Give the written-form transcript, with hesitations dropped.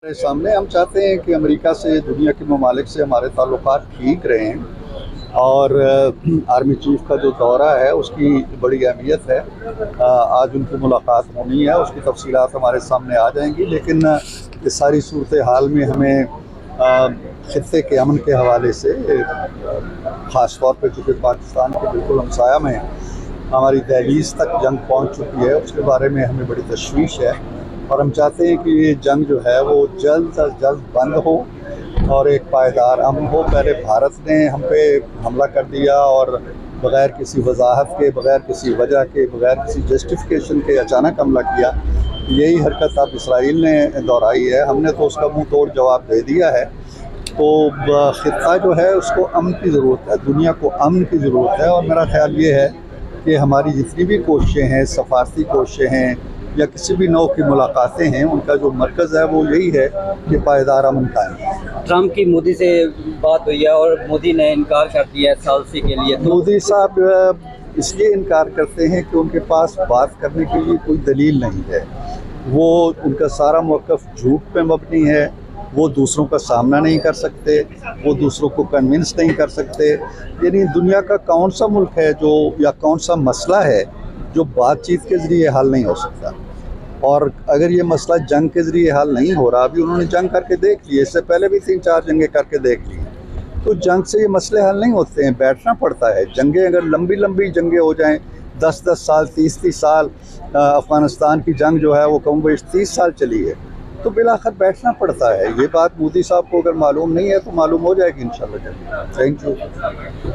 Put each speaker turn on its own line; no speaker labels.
हमारे सामने हम चाहते हैं कि अमेरिका से दुनिया के ममालिक से हमारे ताल्लुकात ठीक रहें और आर्मी चीफ का जो दौरा है उसकी बड़ी अहमियत है। आज उनकी मुलाकात होनी है, उसकी तफसीलात हमारे सामने आ जाएंगी, लेकिन इस सारी सूरत हाल में हमें खित्ते के अमन के हवाले से ख़ास तौर पर चूँकि पाकिस्तान के बिल्कुल हमसाया में हमारी दहलीज तक जंग पहुँच चुकी है, उसके बारे में हमें बड़ी तशवीश है और हम चाहते हैं कि ये जंग जो है वो जल्द अज जल्द बंद हो और एक पायदार अमन हो। पहले भारत ने हम पे हमला कर दिया और बग़ैर किसी वजाहत के, बग़ैर किसी वजह के, बग़ैर किसी जस्टिफिकेशन के अचानक हमला किया। यही हरकत अब इसराइल ने दोहराई है। हमने तो उसका मुंह तोड़ जवाब दे दिया है। तो खित्ता जो है उसको अमन की ज़रूरत है, दुनिया को अमन की ज़रूरत है और मेरा ख़्याल ये है कि हमारी जितनी भी कोशिशें हैं, सफारती कोशिशें हैं या किसी भी नौ की मुलाकातें हैं, उनका जो मरकज़ है वो यही है कि पायदार अमन कायम है।
ट्रम्प की मोदी से बात हुई है और मोदी ने इनकार कर दिया है सालसी के लिए।
मोदी साहब इसलिए इनकार करते हैं कि उनके पास बात करने के लिए कोई दलील नहीं है। वो उनका सारा मौक़िफ़ झूठ पे मबनी है। वो दूसरों का सामना नहीं कर सकते, वो दूसरों को कन्विंस नहीं कर सकते। यानी दुनिया का कौन सा मुल्क है जो या कौन सा मसला है जो बातचीत के ज़रिए हल नहीं हो सकता। और अगर ये मसला जंग के ज़रिए हल नहीं हो रहा, अभी उन्होंने जंग करके देख ली, इससे पहले भी 3-4 जंगें करके देख ली, तो जंग से ये मसले हल नहीं होते हैं, बैठना पड़ता है। जंगें अगर लंबी लंबी जंगें हो जाएं, 10-10 साल, 30-30 साल, अफ़गानिस्तान की जंग जो है वो कम बेश 30 साल चली है, तो बिलाखिर बैठना पड़ता है। ये बात मोदी साहब को अगर मालूम नहीं है तो मालूम हो जाएगी इंशाल्लाह जल्दी। Thank you.